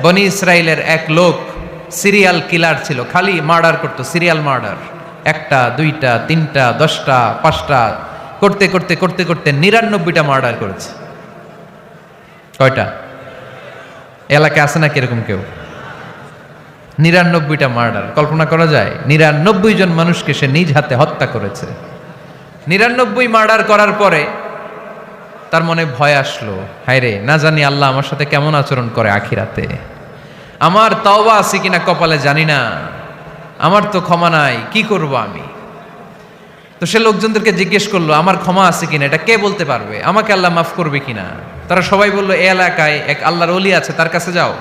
বনি ইসরায়েলের এক লোক সিরিয়াল কিলার ছিল, খালি মার্ডার করতো, সিরিয়াল মার্ডার। একটা, দুইটা, তিনটা, 10টা, 5টা করতে করতে করতে করতে 99টা মার্ডার করেছে। কয়টা? এলাকায় আছে না কিরকম কেউ? 99টা মার্ডার। কল্পনা করা যায়? 99 জন মানুষকে সে নিজ হাতে হত্যা করেছে। 99 মার্ডার করার পরে তার মনে ভয় আসলো, হায় রে, না জানি আল্লাহ আমার সাথে কেমন আচরণ করে আখিরাতে। আমার তওবা আছে কিনা কপালে জানি না, আমার তো ক্ষমা নাই, কি করব আমি? তো সে লোকজনদেরকে জিজ্ঞেস করলো, আমার ক্ষমা আছে কিনা, এটা কে বলতে পারবে? আমাকে আল্লাহ মাফ করবে কিনা? তারা সবাই বলল, এই এলাকায় এক আল্লাহর ওলি আছে, তার কাছে যাও।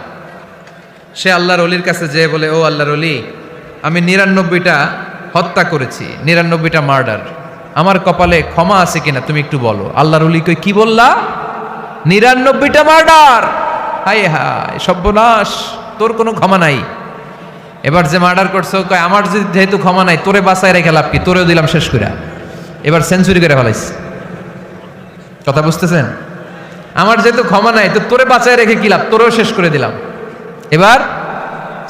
সে আল্লাহর ওলির কাছে যেয়ে বলে, ও আল্লাহর ওলি, আমি 99টা হত্যা করেছি, 99টা মার্ডার, আমার কপালে ক্ষমা আছে কিনা তুমি একটু বলো। আল্লাহর ওলি কই, কি বললা? 99টা মার্ডার? হায় হায়, সর্বনাশ, তোর কোনো ক্ষমা নাই। এবার যে মার্ডার করছো কয়, আমার যেহেতু ক্ষমা নাই, তোরে বাঁচায় রেখে লাভ কি, তোরেও দিলাম শেষ করে। এবার সেঞ্চুরি করে ফেলাইছে। কথা বুঝতেছেন? আমার যেহেতু ক্ষমা নাই, তো তোরে বাঁচায় রেখে কি লাভ, তোরেও শেষ করে দিলাম। এবার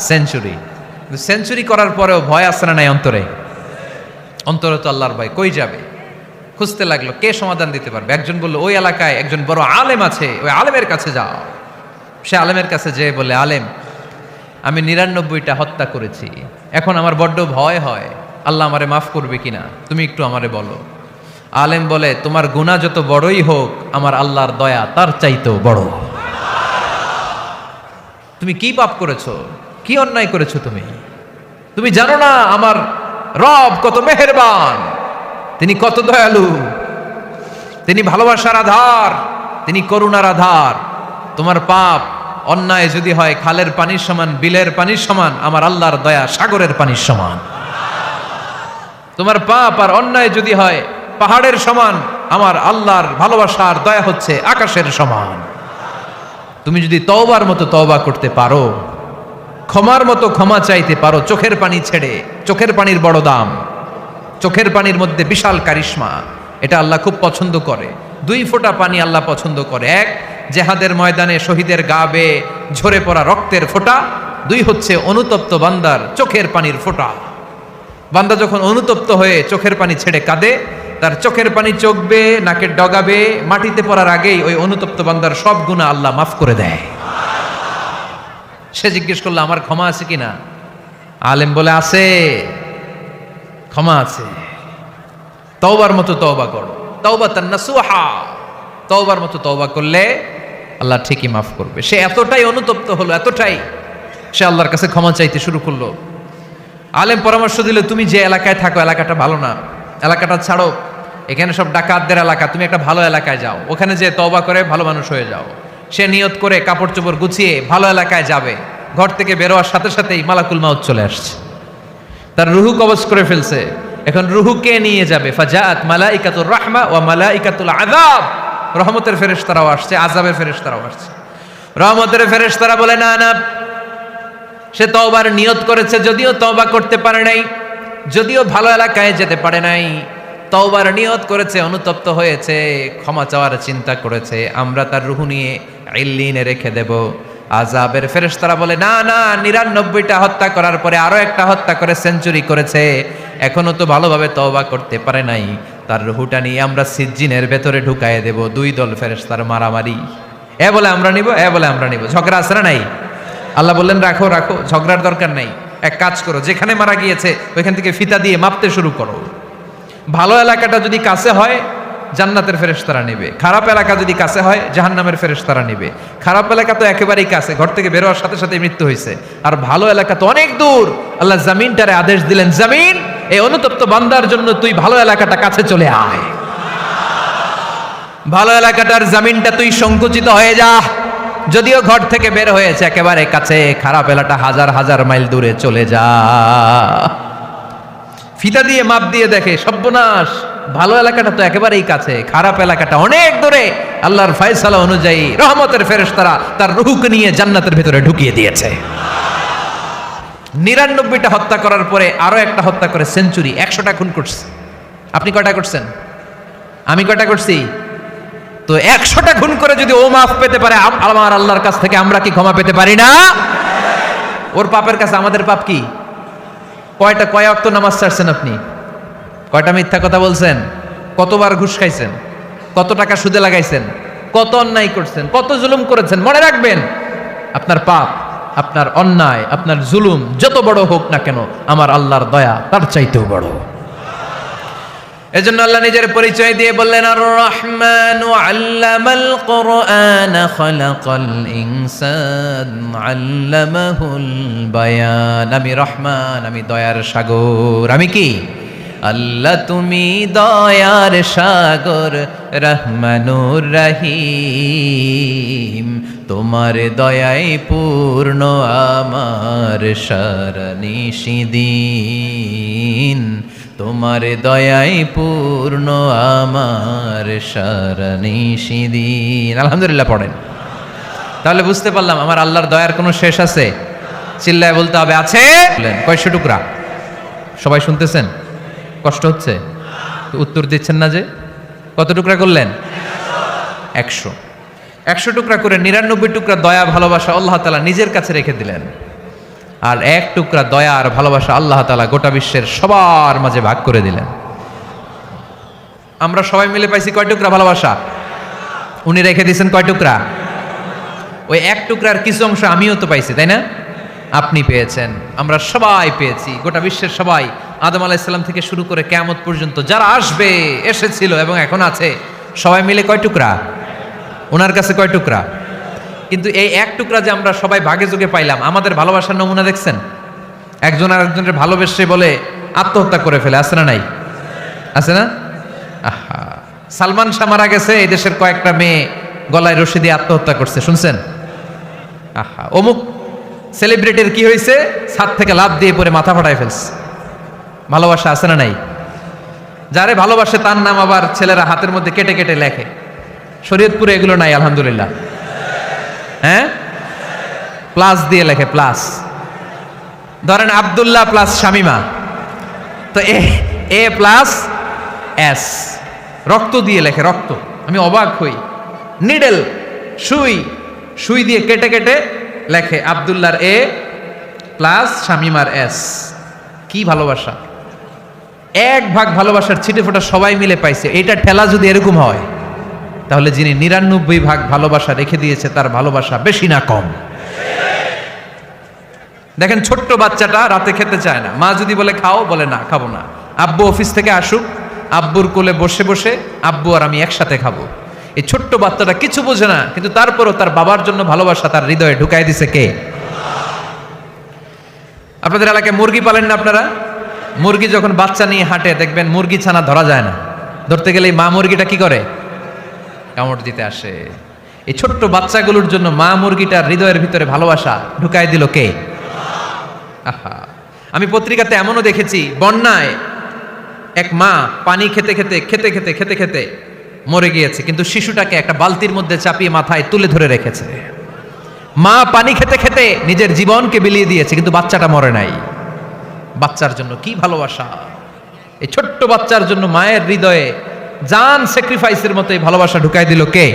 সেঞ্চুরি। সেঞ্চুরি করার পরেও ভয় আসে না নাই অন্তরে? অন্তরে তো আল্লাহর ভয়, কই যাবে? খুঁজতে লাগলো কে সমাধান দিতে পারবে। একজন বলল, ওই এলাকায় একজন বড় আলেম আছে, ওই আলেমের কাছে যাও। সে আলেমের কাছে যেয়ে বলে, আলেম, আমি 99টা হত্যা করেছি, এখন আমার বড্ড ভয় হয়, আল্লাহ আমারে মাফ করবে কিনা, তুমি একটু আমারে বলো। আলেম বলে, তোমার গুনাহ যত বড়ই হোক, আমার আল্লাহর দয়া তার চাইতেও বড়। তুমি কি পাপ করেছো, কি অন্যায় করেছো তুমি? তুমি জানো না আমার রব কত মেহেরবান, তিনি কত দয়ালু, তিনি ভালোবাসার আধার, তিনি করুণার আধার। তোমার পাপ অন্যায় যদি হয় খালের পানির সমান, বিলের পানির সমান, আমার আল্লাহর দয়া সাগরের পানির সমান। তোমার পাপ আর অন্যায় যদি হয় পাহাড়ের সমান, আমার আল্লাহর ভালোবাসার দয়া হচ্ছে আকাশের সমান। তুমি যদি তওবার মতো তওবা করতে পারো, ক্ষমার মতো ক্ষমা চাইতে পারো, চোখের পানি ছেড়ে, চোখের পানির বড় দাম, চোখের পানির মধ্যে বিশাল কারিশমা, এটা আল্লাহ খুব পছন্দ করে। 2 ফোঁটা পানি আল্লাহ পছন্দ করে। 1, জেহাদের ময়দানে শহীদের গা বেয়ে ঝরে পড়া রক্তের ফোঁটা। 2 হচ্ছে অনুতপ্ত বান্দার চোখের পানির ফোঁটা। বান্দা যখন অনুতপ্ত হয়ে চোখের পানি ছেড়ে কাঁদে, তার চোখের পানি চোখ বেয়ে নাকের ডগা বেয়ে মাটিতে পড়ার আগেই ওই অনুতপ্ত বান্দার সব গুনাহ আল্লাহ মাফ করে দেয়। সে জিজ্ঞেস করলো, আমার ক্ষমা আছে কিনা? আলেম বলে, আছে, ক্ষমা আছে। তওবার মতো তওবা করো, তাওবাতান নাসুহা, তওবার মতো তওবা করলে আল্লাহ ঠিকই মাফ করবে। সে এতটাই অনুতপ্ত হলো, এতটাই, সে আল্লাহর কাছে ক্ষমা চাইতে শুরু করলো। আলেম পরামর্শ দিল, তুমি যে এলাকায় থাকো এলাকাটা ভালো না, এলাকাটা ছাড়ো, এখানে সব ডাকাতদের এলাকা, তুমি একটা ভালো এলাকায় যাও, ওখানে যে তওবা করে ভালো মানুষ হয়ে যাও। সে নিয়ত করে কাপড় চোপড় গুছিয়ে ভালো এলাকায় যাবে। ঘর থেকে বেরোয়ার সাথে সাথেই মালাকুল মাউত চলে আসছে, তার রুহু কবজ করে ফেলছে। এখন রুহু কে নিয়ে যাবে? ফাজাআত মালাইকাতুর রাহমা ওয়া মালাইকাতুল আযাব, রহমতের ফেরেশতারাও আসছে, আযাবের ফেরেশতারাও আসছে। রহমতের ফেরেশতারা বলে, না না, সে তওবার নিয়ত করেছে, যদিও তওবা করতে পারে নাই, যদিও ভালো এলাকায় যেতে পারে নাই, তওবার নিয়ত করেছে, অনুতপ্ত হয়েছে, ক্ষমা চাওয়ার চিন্তা করেছে, আমরা তার রুহু নিয়ে ইল্লিনে রেখে দেব। আযাবের ফেরেশতারা বলে, না না, 99টা হত্যা করার পরে আরো একটা হত্যা করে সেঞ্চুরি করেছে, এখনো তো ভালোভাবে তওবা করতে পারে নাই, তার রুহুটা নিয়ে আমরা সিজ্জিনের ভেতরে ঢুকায়ে দেব। 2 দল ফেরেশতার মারামারি, এ বলে আমরা নিব, এ বলে আমরা নিব, ঝগড়া আছে না নাই? আল্লাহ বললেন, রাখো রাখো, ঝগড়ার দরকার নাই, এক কাজ করো, যেখানে মারা গিয়েছে ওইখান থেকে ফিতা দিয়ে মাপতে শুরু করো। ভালো এলাকাটা যদি কাছে হয় জান্নাতের ফেরেশতারা নেবে, খারাপ এলাকা যদি কাছে হয় জাহান্নামের ফেরেশতারা নেবে। খারাপ এলাকা তো একেবারেই কাছে, ঘর থেকে বেরোয়ার সাথে সাথে মৃত্যু হয়েছে, আর ভালো এলাকা তো অনেক দূর। আল্লাহ জামিনটারে আদেশ দিলেন, জামিন, এই অনুতপ্ত বান্দার জন্য তুই ভালো এলাকাটা কাছে চলে আয়, ভালো এলাকাটার জামিনটা তুই সংকুচিত হয়ে যা, যদিও ঘর থেকে বের হয়েছে একেবারে কাছে, খারাপ এলাকা হাজার হাজার মাইল দূরে চলে যা। ফিতা দিয়ে মাপ দিয়ে দেখে, সর্বনাশ, ভালো এলাকাটা তো একেবারেই কাছে, খারাপ এলাকাটা অনেক দূরে। আল্লাহর ফয়সালা অনুযায়ী রহমতের ফেরেশতারা তার রূহকে নিয়ে জান্নাতের ভেতরে ঢুকিয়ে দিয়েছে। 99টা হত্যা করার পরে আরো একটা হত্যা করে সেঞ্চুরি, 100টা খুন করছে। আপনি কয়টা করছেন? আমি কয়টা করছি? তো 100টা খুন করে যদি ও মাফ পেতে পারে, আমার আল্লাহর কাছ থেকে আমরা কি ক্ষমা পেতে পারি না? ওর পাপের কাছে আমাদের পাপ কি? কয় ওয়াক্ত নামাজ ছাড়ছেন আপনি? কয়টা মিথ্যা কথা বলছেন? কতবার ঘুষ খাইছেন? কত টাকা সুদে লাগাইছেন? কত অন্যায় করছেন? কত জুলুম করেছেন? মনে রাখবেন, আপনার পাপ, আপনার অন্যায়, আপনার জুলুম যত বড় হোক না কেন, আমার আল্লাহর দয়া তার চাইতেও বড়। এজন্য আল্লাহ নিজের পরিচয় দিয়ে বললেন, আর রহমান আল্লামাল কুরআন খালাকাল ইনসান আল্লামাহুল বায়ান। আমি রহমান, আমি দয়ার সাগর। আমি কি? আল্লাহ তুমি দয়ার সাগর, রহমানুর রহিম। তোমার দয়ায় পূর্ণ আমার সারা নিশিদিন। তোমার দয়ায় পূর্ণ আমার সারা নিশিদিন। আলহামদুলিল্লাহ পড়েন। তাহলে বুঝতে পারলাম আমার আল্লাহর দয়ার কোনো শেষ আছে? চিল্লায় বলতে হবে আছে। কয়শো টুকরা? সবাই শুনতেছেন? কষ্ট হচ্ছে? উত্তর দিচ্ছেন না যে? কত টুকরা করলেন? 100। 100 টুকরা করে 99 টুকরা দয়া ভালোবাসা আল্লাহ তাআলা নিজের কাছে রেখে দিলেন, আর 1 টুকরা দয়া আর ভালোবাসা আল্লাহ তাআলা গোটা বিশ্বের সবার মাঝে ভাগ করে দিলেন। আমরা সবাই মিলে পাইছি কয় টুকরা ভালোবাসা? উনি রেখে দিয়েছেন কয় টুকরা? ওই 1 টুকরার কিছু অংশ আমিও তো পাইছি, তাই না? আপনি পেয়েছেন, আমরা সবাই পেয়েছি, গোটা বিশ্বের সবাই, আদম আলাইহিস সালাম থেকে শুরু করে কিয়ামত পর্যন্ত যারা আসবে, এসেছিল এবং এখন আছে, সবাই মিলে কয় টুকরা? ওনার কাছে কয় টুকরা? কিন্তু এই 1 টুকরা যে আমরা সবাই ভাগে যোগে পাইলাম, আমাদের ভালোবাসার নমুনা দেখছেন? একজন আর একজনের ভালোবেসে বলে আত্মহত্যা করে ফেলে, আছে না নাই? আছে না? আহা, সালমান শাহ মারা গেছে, এই দেশের কয়েকটা মেয়ে গলায় রশি দিয়ে আত্মহত্যা করছে, শুনছেন? আহা, অমুক সেলিব্রিটির কি হয়েছে, ছাদ থেকে লাফ দিয়ে পরে মাথা ফাটায় ফেলছে। ভালোবাসা আছে না নাই? যারে ভালোবাসে তার নাম আবার ছেলেরা হাতের মধ্যে কেটে কেটে লেখে। শরীয়তপুরে এগুলো নাই আলহামদুলিল্লাহ। হ্যাঁ, প্লাস দিয়ে লেখে, প্লাস। ধরেন আব্দুল্লাহ প্লাস শামিমা, তো এ প্লাস এস, রক্ত দিয়ে লেখে, রক্ত। আমি অবাক হই, নিডেল, সুই দিয়ে কেটে কেটে লেখে আব্দুল্লাহর এ প্লাস শামিমার এস। কি ভালোবাসা! 1 ভাগ ভালোবাসার ছিটে ফোটা সবাই মিলে পাইছে। এটা ঠেলা যদি এরকম হয়, তাহলে যিনি 99 ভাগ ভালোবাসা রেখে দিয়েছে তার ভালোবাসা বেশি না কম? দেখেন, ছোট্ট বাচ্চাটা রাতে খেতে চায় না, মা যদি বলে খাও, বলে না, খাবো না। আব্বু অফিস থেকে আসুক, আব্বুর কোলে বসে বসে আব্বু আর আমি একসাথে খাবো। এই ছোট্ট বাচ্চাটা কিছু বোঝে না, কিন্তু তারপরও তার বাবার জন্য ভালোবাসা তার হৃদয়ে ঢুকাই দিছে কে? আপনাদের এলাকায় মুরগি পালেন না আপনারা? মুরগি যখন বাচ্চা নিয়ে হাঁটে, দেখবেন মুরগি ছানা ধরা যায় না, ধরতে গেলে মা মুরগিটা কি করে? কামড় দিতে আসে। এই ছোট্ট বাচ্চাগুলোর জন্য মা মুরগিটার হৃদয়ের ভিতরে ভালোবাসা ঢুকাই দিল কে? আহা, আমি পত্রিকাতে এমনও দেখেছি, বন্যায় এক মা পানি খেতে খেতে মরে গিয়েছে, কিন্তু শিশুটাকে একটা বালতির মধ্যে চাপিয়ে মাথায় তুলে ধরে রেখেছে। মা পানি খেতে খেতে নিজের জীবনকে বিলিয়ে দিয়েছে, কিন্তু বাচ্চাটা মরে নাই। বাচ্চার জন্য কি ভালোবাসা! এই ছোট্ট বাচ্চার জন্য মায়ের হৃদয়ে জান স্যাক্রিফাইসের মতো এই ভালোবাসা ঢুকাই দিল কে?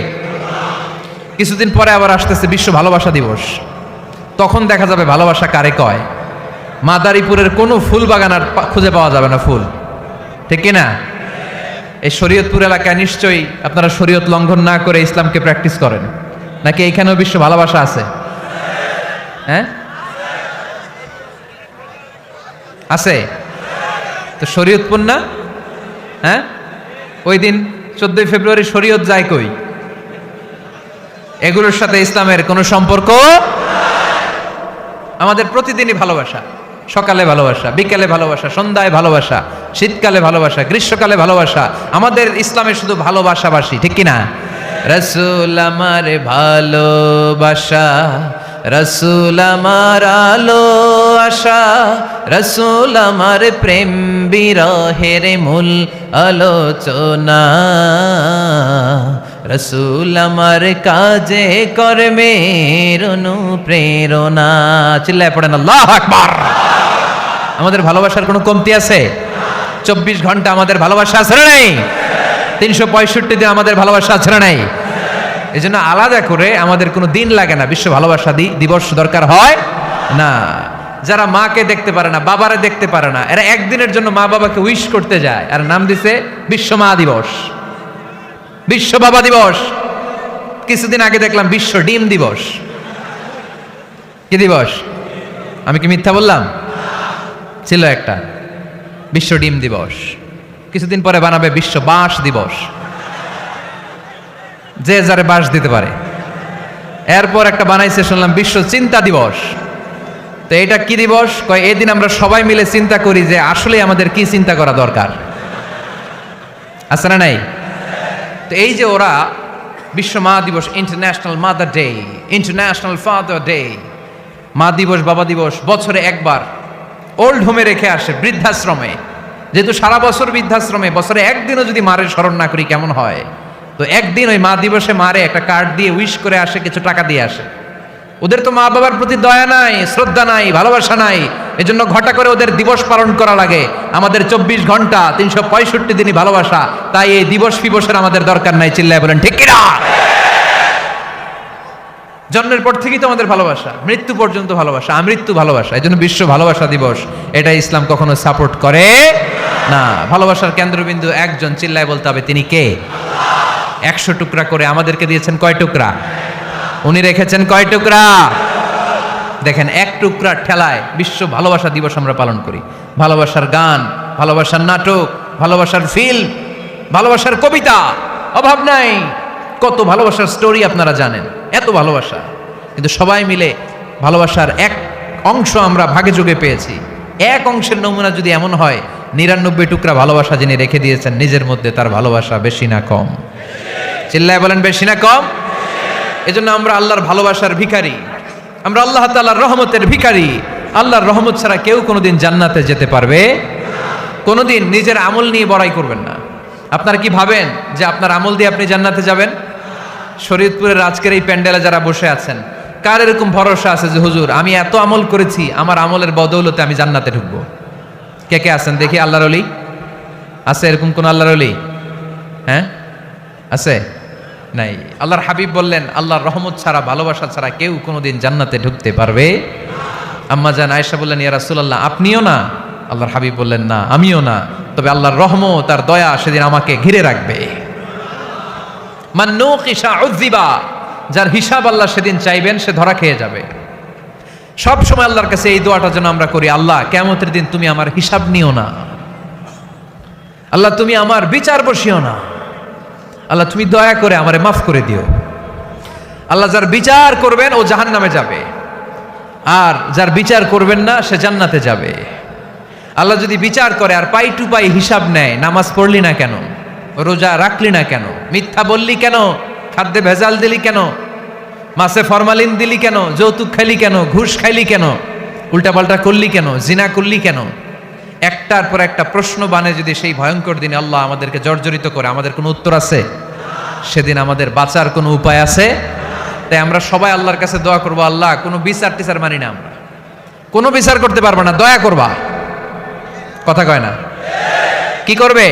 কিছুদিন পরে আবার আসতেছে বিশ্ব ভালোবাসা দিবস। তখন দেখা যাবে ভালোবাসা কারে কয়। মাদারীপুরের কোনো ফুল বাগান আর খুঁজে পাওয়া যাবে না ফুল, ঠিক কিনা? এই শরীয়তপুর এলাকায় নিশ্চয়ই আপনারা শরীয়ত লঙ্ঘন না করে ইসলামকে প্র্যাকটিস করেন, নাকি এইখানেও বিশ্ব ভালোবাসা আছে? হ্যাঁ, আছে তো। শরীয়তপুর না? হ্যাঁ, ওই দিন 14 ফেব্রুয়ারি শরীয়ত যায় কই? এগুলোর সাথে ইসলামের কোনো সম্পর্ক? আমাদের প্রতিদিনই ভালোবাসা, সকালে ভালোবাসা, বিকেলে ভালোবাসা, সন্ধ্যায় ভালোবাসা, শীতকালে ভালোবাসা, গ্রীষ্মকালে ভালোবাসা। আমাদের ইসলামে শুধু ভালোবাসাবাসী, ঠিক কিনা? রাসূল আমার ভালোবাসা, রাসূল আমার আলো আশা, রাসূল আমার প্রেম বিরহের মূল আলোচনা, রাসূল আমার কাজে কর্মের অনুপ্রেরণা। চিল্লায় পড়েন আল্লাহু আকবার। আমাদের ভালোবাসার কোনো কমতি আছে? 24 ঘন্টা আমাদের ভালোবাসা আছে না নাই? 365 দিন আমাদের ভালোবাসা আছে না নাই? এই জন্য আলাদা করে আমাদের কোনো দিন লাগে না, বিশ্ব ভালোবাসা দিবস দরকার হয় না। যারা মাকে দেখতে পারে না, বাবারে দেখতে পারে না, এরা একদিনের জন্য মা বাবাকে উইশ করতে যায়, আর নাম দিছে বিশ্ব মা দিবস, বিশ্ব বাবা দিবস। কিছুদিন আগে দেখলাম বিশ্ব ডিম দিবস। কি দিবস? আমি কি মিথ্যা বললাম? ছিল একটা বিশ্ব ডিম দিবস। কিছুদিন পরে বানাবে বিশ্ব বাঁশ দিবস, যে যারে বাঁশ দিতে পারে। এরপর একটা বানাইছে শুনলাম বিশ্ব চিন্তা দিবস। তো এটা কি দিবস? কয় এই দিন আমরা সবাই মিলে চিন্তা করি যে আসলে আমাদের কি চিন্তা করা দরকার, আছে না নাই? তো এই যে ওরা বিশ্ব মা দিবস, international mother day, international father day, মা দিবস বাবা দিবস বছরে একবার ওল্ড হোমে রেখে আসে, বৃদ্ধাশ্রমে। যেহেতু সারা বছর বৃদ্ধাশ্রমে, বছরে একদিনও যদি মারের স্মরণ না করি কেমন হয়? তো একদিন ওই মা দিবসে মারে একটা কার্ড দিয়ে উইশ করে আসে, কিছু টাকা দিয়ে আসে। ওদের তো মা বাবার প্রতি দয়া নাই, শ্রদ্ধা নাই, ভালোবাসা নাই, এজন্য ঘটা করে ওদের দিবস পালন করা লাগে। আমাদের 24 ঘন্টা 365 দিনই ভালোবাসা, তাই এই দিবস ফিবসের আমাদের দরকার নাই। চিল্লায় বলেন ঠিক কিনা? জন্মের পর থেকেই তো আমাদের ভালোবাসা, মৃত্যু পর্যন্ত ভালোবাসা, আমৃত্যু ভালোবাসা। এই জন্য বিশ্ব ভালোবাসা দিবস, এটা ইসলাম কখনো সাপোর্ট করে না। ভালোবাসার কেন্দ্রবিন্দু একজন, চিল্লায় বলতে হবে তিনি কে? 100 টুকরা করে আমাদেরকে দিয়েছেন কয় টুকরা? উনি রেখেছেন কয় টুকরা? দেখেন, এক টুকরা ঠেলায় বিশ্ব ভালোবাসা দিবস আমরা পালন করি। ভালোবাসার গান, ভালোবাসার নাটক, ভালোবাসার ফিল্ম, ভালোবাসার কবিতা, অভাব নাই। কত ভালোবাসার স্টোরি আপনারা জানেন, এত ভালোবাসা। কিন্তু সবাই মিলে ভালোবাসার এক অংশ আমরা ভাগে যোগে পেয়েছি। এক অংশের নমুনা যদি এমন হয়, 99 টুকরা ভালোবাসা যিনি রেখে দিয়েছেন নিজের মধ্যে, তার ভালোবাসা বেশি না কম? চিল্লায় বলেন বেশি না কম? এজন্য আমরা আল্লাহর ভালোবাসার ভিখারি, আমরা আল্লাহ তাআলার রহমতের ভিখারি। আল্লাহর রহমত ছাড়া কেউ কোনোদিন জান্নাতে যেতে পারবে কোনোদিন নিজের আমল নিয়ে বড়াই করবেন না। আপনারা কি ভাবেন যে আপনার আমল দিয়ে আপনি জান্নাতে যাবেন? শরীয়তপুরের আজকের এই প্যান্ডেলে যারা বসে আছেন, কার এরকম ভরসা আছে যে হুজুর আমি এত আমল করেছি, আমার আমলের বদৌলতে আমি জান্নাতে ঢুকবো? কে কে আছেন দেখি? আল্লাহর ওলি আছে এরকম কোন? আল্লাহর ওলি হ্যাঁ আছে? নাই। আল্লাহর হাবিব বললেন, আল্লাহর রহমত ছাড়া, ভালোবাসা ছাড়া কেউ কোনোদিন জান্নাতে ঢুকতে পারবে? আম্মা জান আয়েশা বললেন, ইয়া রাসূলুল্লাহ আপনিও না? আল্লাহর হাবিব বললেন, না আমিও না, তবে আল্লাহর রহমত আর দয়া সেদিন আমাকে ঘিরে রাখবে। মান নুকিশা উযিবা, যার হিসাব আল্লাহ সেদিন চাইবেন সে ধরা খেয়ে যাবে। সব সময় আল্লাহর কাছে এই দোয়াটা যেন আমরা করি, আল্লাহ কিয়ামতের দিন তুমি আমার হিসাব নিও না, আল্লাহ তুমি আমার বিচার বসিও না, আল্লাহ তুমি দয়া করে আমারে মাফ করে দিও। আল্লাহ যার বিচার করবেন ও জাহান্নামে যাবে, আর যার বিচার করবেন না সে জান্নাতে যাবে। আল্লাহ যদি বিচার করে আর পাই টু পাই হিসাব নেয়, নামাজ পড়লি না কেন, রোজা রাখলি না কেন, মিথ্যা বললি কেন, খাদ্যে ভেজাল দিলি কেন, মাছে ফরমালিন দিলি কেন, যৌতুক খাইলি কেন, ঘুষ খাইলি কেন, উল্টাপাল্টা করলি কেন, জিনা করলি কেন, একটার পর একটা প্রশ্ন বানে যদি সেই ভয়ঙ্কর দিনে আল্লাহ আমাদেরকে জর্জরিত করে, আমাদের কোনো উত্তর আছে? সেদিন আমাদের বাঁচার কোনো উপায় আছে? তাই আমরা সবাই আল্লাহর কাছে দোয়া করবো, আল্লাহ কোনো বিচার টিচার মানি না, আমরা কোনো বিচার করতে পারবো না, দয়া করবা। কথা কয় না? কি করবে?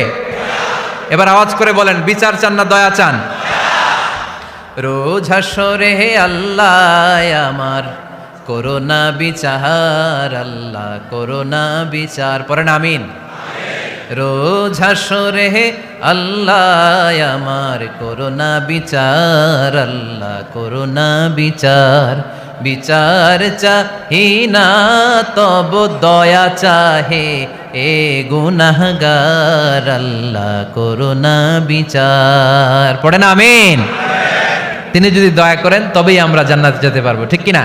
এবার আওয়াজ করে বলেন, বিচার চান না দয়া চান? রোজ হাসরে হে আল্লাহ আমার করোনা বিচার, আল্লাহ করোনা বিচার, পড়েন আমিন। রোজ হাসরে হে আল্লাহ আমার করোনা বিচার, আল্লাহ করোনা বিচার। বিচার চাহি না তব দয়া চাহে এ গুনাহগার, আল্লাহ করোনা বিচার, পড়েন আমিন। তিনি যদি দয়া করেন তবেই আমরা জান্নাতে যেতে পারবো, ঠিক কিনা?